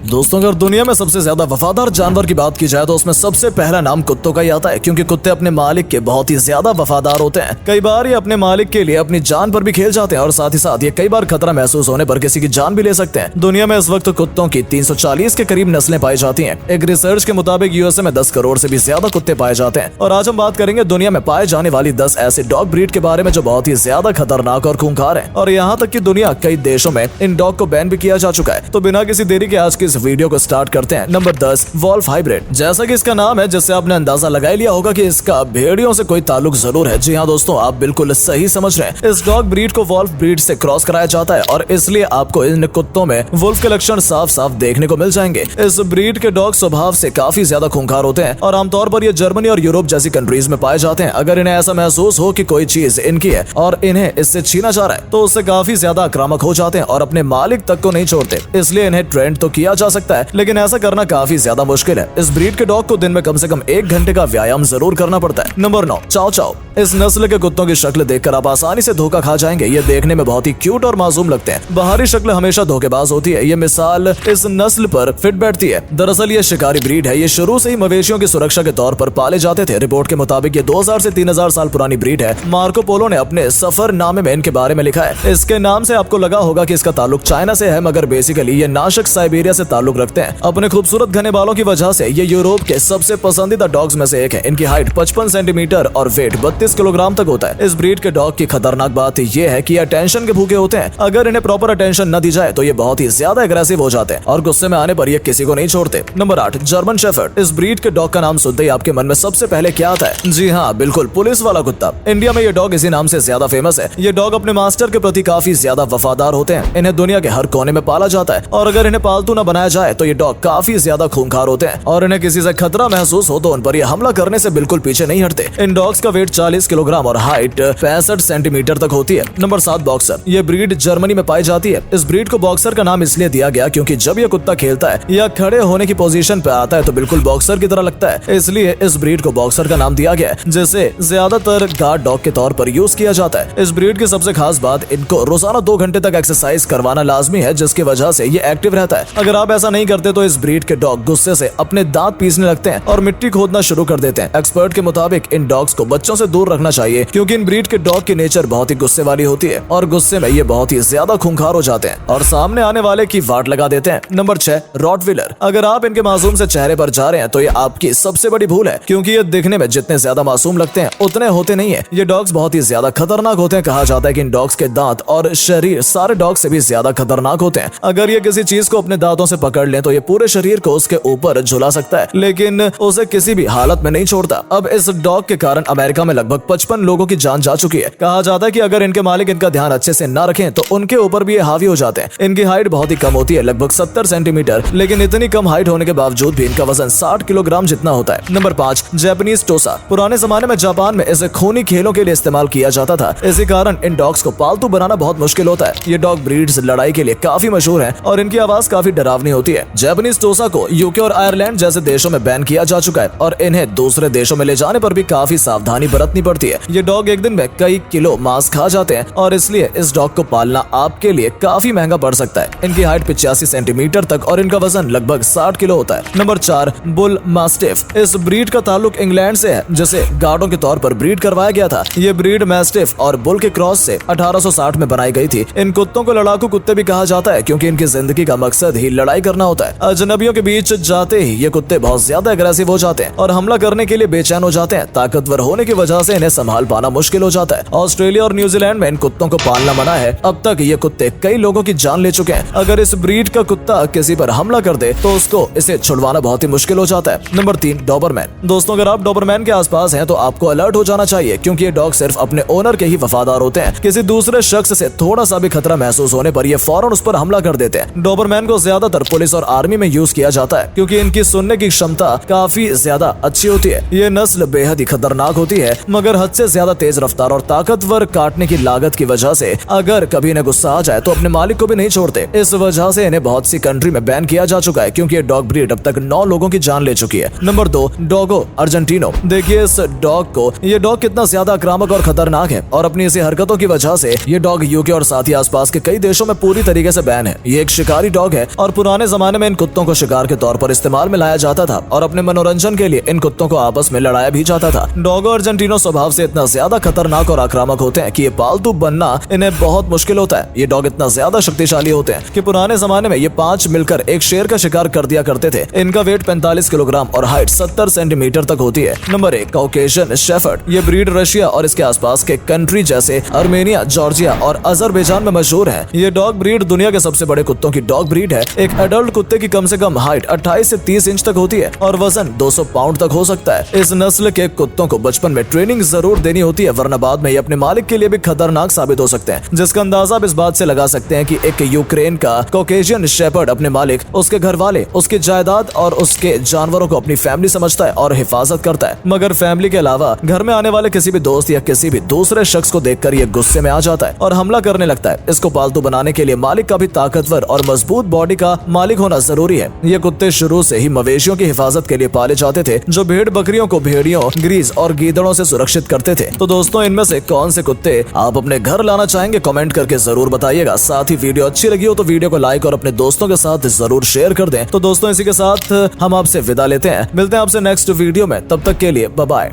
दोस्तों अगर दुनिया में सबसे ज्यादा वफादार जानवर की बात की जाए तो उसमें सबसे पहला नाम कुत्तों का ही आता है, क्योंकि कुत्ते अपने मालिक के बहुत ही ज्यादा वफादार होते हैं। कई बार ये अपने मालिक के लिए अपनी जान पर भी खेल जाते हैं और साथ ही साथ ये कई बार खतरा महसूस होने पर किसी की जान भी ले सकते हैं। दुनिया में इस वक्त कुत्तों की 340 के करीब नस्लें पाई जाती हैं। एक रिसर्च के मुताबिक यूएसए में 10 करोड़ से भी ज्यादा कुत्ते पाए जाते हैं। और आज हम बात करेंगे दुनिया में पाए जाने वाली 10 ऐसे डॉग ब्रीड के बारे में जो बहुत ही ज्यादा खतरनाक और खूंखार है। और यहाँ तक कि दुनिया कई देशों में इन डॉग को बैन भी किया जा चुका है। तो बिना किसी देरी के आज की इस वीडियो को स्टार्ट करते हैं। Number 10, wolf hybrid. जैसा कि इसका नाम है, जिससे आपने अंदाजा लगा लिया होगा कि इसका भेड़ियों से कोई ताल्लुक जरूर है। जी हाँ दोस्तों, आप बिल्कुल सही समझ रहे हैं। इस डॉग ब्रीड को वॉल्फ ब्रीड से क्रॉस कराया जाता है और इसलिए आपको इन कुत्तों में वुल्फ के लक्षण साफ साफ देखने को मिल जाएंगे। इस ब्रीड के डॉग स्वभाव से काफी ज्यादा खूंखार होते हैं और आमतौर पर ये जर्मनी और यूरोप जैसी कंट्रीज में पाए जाते हैं। अगर इन्हें ऐसा महसूस हो कि कोई चीज इनकी है और इन्हें इससे छीना जा रहा है तो उससे काफी ज्यादा आक्रामक हो जाते हैं और अपने मालिक तक को नहीं छोड़ते। इसलिए इन्हें ट्रेंड तो किया जा सकता है, लेकिन ऐसा करना काफी ज्यादा मुश्किल है। इस ब्रीड के डॉग को दिन में कम से कम 1 घंटे का व्यायाम जरूर करना पड़ता है। नंबर 9, चाओ चाओ। इस नस्ल के कुत्तों की शक्ल देखकर आप आसानी से धोखा खा जाएंगे। ये देखने में बहुत ही क्यूट और मासूम लगते हैं। बाहरी शक्ल हमेशा धोखेबाज होती है। ये मिसाल इस नस्ल पर फिट बैठती है। दरअसल ये शिकारी ब्रीड है। ये शुरू से ही मवेशियों की सुरक्षा के तौर पर पाले जाते थे। रिपोर्ट के मुताबिक ये 2000 से 3000 साल पुरानी ब्रीड है। मार्को पोलो ने अपने सफर नामे में इनके बारे में लिखा है। इसके नाम से आपको लगा होगा कि इसका ताल्लुक चाइना से है, मगर बेसिकली ये नाशक साइबेरिया से ताल्लुक रखते हैं। अपने खूबसूरत घने बालों की वजह से ये यूरोप के सबसे पसंदीदा डॉग्स में से एक है। इनकी हाइट 55 सेंटीमीटर और वेट 32 किलोग्राम तक होता है। इस ब्रीड के डॉग की खतरनाक बात ये है कि ये अटेंशन के भूखे होते हैं। अगर इन्हें प्रॉपर अटेंशन न दी जाए तो ये बहुत ही ज्यादा एग्रेसिव हो जाते हैं और गुस्से में आने पर ये किसी को नहीं छोड़ते। Number 8, German shepherd. इस ब्रीड के डॉग का नाम सुनते ही आपके मन में सबसे पहले क्या आता है? जी हाँ, बिल्कुल, पुलिस वाला कुत्ता। इंडिया में ये डॉग इसी नाम से ज्यादा फेमस है। ये डॉग अपने मास्टर के प्रति काफी ज्यादा वफादार होते हैं। इन्हें दुनिया के हर कोने में पाला जाता है और अगर इन्हें पालतू न बनाया जाए तो ये डॉग काफी ज्यादा खूंखार होते हैं और इन्हें किसी से खतरा महसूस हो तो उन पर ये हमला करने से बिल्कुल पीछे नहीं हटते। इन डॉग्स का वेट 40 किलोग्राम और हाइट 65 सेंटीमीटर तक होती है। Number 7, boxer. ये ब्रीड जर्मनी में पाई जाती है। इस ब्रीड को बॉक्सर का नाम इसलिए दिया गया क्योंकि जब ये कुत्ता खेलता है या खड़े होने की पोजीशन पे आता है तो बिल्कुल बॉक्सर की तरह लगता है। इसलिए इस ब्रीड को बॉक्सर का नाम दिया गया है, जिसे ज्यादातर गार्ड डॉग के तौर पर यूज किया जाता है। इस ब्रीड की सबसे खास बात, इनको रोजाना 2 घंटे तक एक्सरसाइज करवाना लाजमी है, जिसकी वजह से ये एक्टिव रहता है। अगर आप ऐसा नहीं करते तो इस ब्रीड के डॉग गुस्से से अपने दांत पीसने लगते हैं और मिट्टी खोदना शुरू कर देते हैं। एक्सपर्ट के मुताबिक इन डॉग्स को बच्चों से दूर रखना चाहिए क्योंकि इन ब्रीड के डॉग की नेचर बहुत ही गुस्से वाली होती है और गुस्से में ये बहुत ही ज्यादा खूंखार हो जाते हैं और सामने आने वाले की वाट लगा देते हैं। Number 6, Rottweiler. अगर आप इनके मासूम से चेहरे पर जा रहे हैं तो ये आपकी सबसे बड़ी भूल है, क्योंकि ये दिखने में जितने ज्यादा मासूम लगते हैं उतने होते नहीं है। ये डॉग्स बहुत ही ज्यादा खतरनाक होते हैं। कहा जाता है कि इन डॉग्स के दांत और शरीर सारे डॉग से भी ज्यादा खतरनाक होते हैं। अगर ये किसी चीज को अपने दांतों से पकड़ लें तो ये पूरे शरीर को उसके ऊपर झुला सकता है, लेकिन उसे किसी भी हालत में नहीं छोड़ता। अब इस डॉग के कारण अमेरिका में लगभग 55 लोगों की जान जा चुकी है। कहा जाता है कि अगर इनके मालिक इनका ध्यान अच्छे से न रखें तो उनके ऊपर भी ये हावी हो जाते हैं। इनकी हाइट बहुत ही कम होती है, लगभग 70 सेंटीमीटर, लेकिन इतनी कम हाइट होने के बावजूद भी इनका वजन 60 किलोग्राम जितना होता है। नंबर 5, जापानीज टोसा। पुराने जमाने में जापान में इसे खूनी खेलों के लिए इस्तेमाल किया जाता था। इसी कारण इन डॉग्स को पालतू बनाना बहुत मुश्किल होता है। ये डॉग ब्रीड्स लड़ाई के लिए काफी मशहूर है और इनकी आवाज काफी डरावनी होती है। जापानीज टोसा को यूके और आयरलैंड जैसे देशों में बैन किया जा चुका है और इन्हें दूसरे देशों में ले जाने पर भी काफी सावधानी बरतनी पड़ती है। ये डॉग एक दिन में कई किलो मांस खा जाते हैं और इसलिए इस डॉग को पालना आपके लिए काफी महंगा पड़ सकता है। इनकी हाइट 85 सेंटीमीटर तक और इनका वजन लगभग 60 किलो होता है। Number 4, bull mastiff. इस ब्रीड का ताल्लुक इंग्लैंड से है, जिसे गार्डों के तौर पर ब्रीड करवाया गया था। ये ब्रीड मैस्टिफ और बुल के क्रॉस से 1860 में बनाई गई थी। इन कुत्तों को लड़ाकू कुत्ते भी कहा जाता है क्योंकि इनकी जिंदगी का मकसद ही लड़ाई करना होता है। अजनबियों के बीच जाते ही ये कुत्ते बहुत ज्यादा एग्रेसिव हो जाते हैं और हमला करने के लिए बेचैन हो जाते हैं। ताकतवर होने की वजह से इन्हें संभाल पाना मुश्किल हो जाता है। ऑस्ट्रेलिया और न्यूजीलैंड में इन कुत्तों को पालना मना है। अब तक ये कुत्ते कई लोगों की जान ले चुके हैं। अगर इस ब्रीड का कुत्ता किसी पर हमला कर दे तो उसको इसे छुड़वाना बहुत ही मुश्किल हो जाता है। Number 3, Doberman. दोस्तों अगर आप डॉबरमैन के आसपास हैं तो आपको अलर्ट हो जाना चाहिए, क्योंकि ये डॉग सिर्फ अपने ओनर के ही वफादार होते हैं। किसी दूसरे शख्स से थोड़ा सा भी खतरा महसूस होने पर ये फौरन उस पर हमला कर देते हैं। डॉबरमैन को ज्यादातर पुलिस और आर्मी में यूज किया जाता है क्योंकि इनकी सुनने की क्षमता काफी ज्यादा अच्छी होती है। ये नस्ल बेहद ही खतरनाक होती है, मगर हद से ज्यादा तेज रफ्तार और ताकतवर काटने की लागत की वजह से अगर कभी इन्हें गुस्सा आ जाए तो अपने मालिक को भी नहीं छोड़ते। इस वजह से इन्हें बहुत सी कंट्री में बैन किया जा चुका है क्योंकि ये डॉग ब्रीड अब तक 9 लोगों की जान ले चुकी है। Number 2, Dogo Argentino. देखिए इस डॉग को, ये डॉग कितना ज्यादा आक्रामक और खतरनाक है और अपनी इसी हरकतों की वजह से ये डॉग यूके और साथ ही आसपास के कई देशों में पूरी तरीके से बैन है। ये एक शिकारी डॉग है और पुराने पुराने जमाने में इन कुत्तों को शिकार के तौर पर इस्तेमाल में लाया जाता था और अपने मनोरंजन के लिए इन कुत्तों को आपस में लड़ाया भी जाता था। डोगो अर्जेंटिनो स्वभाव से इतना ज्यादा खतरनाक और आक्रामक होते हैं कि ये पालतू बनना इन्हें बहुत मुश्किल होता है। ये डॉग इतना ज्यादा शक्तिशाली होते हैं कि पुराने जमाने में ये 5 मिलकर एक शेर का शिकार कर दिया करते थे। इनका वेट 45 किलोग्राम और हाइट 70 सेंटीमीटर तक होती है। Number 1, Caucasian shepherd. ये ब्रीड रशिया और इसके आसपास के कंट्री जैसे आर्मेनिया, जॉर्जिया और अजरबैजान में मशहूर है। ये डॉग ब्रीड दुनिया के सबसे बड़े कुत्तों की डॉग ब्रीड है। एक एडल्ट कुत्ते की कम से कम हाइट 28 से 30 इंच तक होती है और वजन 200 पाउंड तक हो सकता है। इस नस्ल के कुत्तों को बचपन में ट्रेनिंग जरूर देनी होती है, वरना बाद में ये अपने मालिक के लिए भी खतरनाक साबित हो सकते हैं, जिसका अंदाजा आप इस बात से लगा सकते हैं कि एक यूक्रेन का कॉकेशियन शेपर्ड अपने मालिक, उसके घर वाले, उसकी जायदाद और उसके जानवरों को अपनी फैमिली समझता है और हिफाजत करता है। मगर फैमिली के अलावा घर में आने वाले किसी भी दोस्त या किसी भी दूसरे शख्स को देखकर ये गुस्से में आ जाता है और हमला करने लगता है। इसको पालतू बनाने के लिए मालिक का भी ताकतवर और मजबूत बॉडी का मालिक होना जरूरी है। ये कुत्ते शुरू से ही मवेशियों की हिफाजत के लिए पाले जाते थे, जो भेड़ बकरियों को भेड़ियों, ग्रीज और गीदड़ों से सुरक्षित करते थे। तो दोस्तों, इनमें से कौन से कुत्ते आप अपने घर लाना चाहेंगे, कमेंट करके जरूर बताइएगा। साथ ही वीडियो अच्छी लगी हो तो वीडियो को लाइक और अपने दोस्तों के साथ जरूर शेयर कर दें। तो दोस्तों, इसी के साथ हम आपसे विदा लेते हैं। मिलते हैं आपसे नेक्स्ट वीडियो में, तब तक के लिए बाय बाय।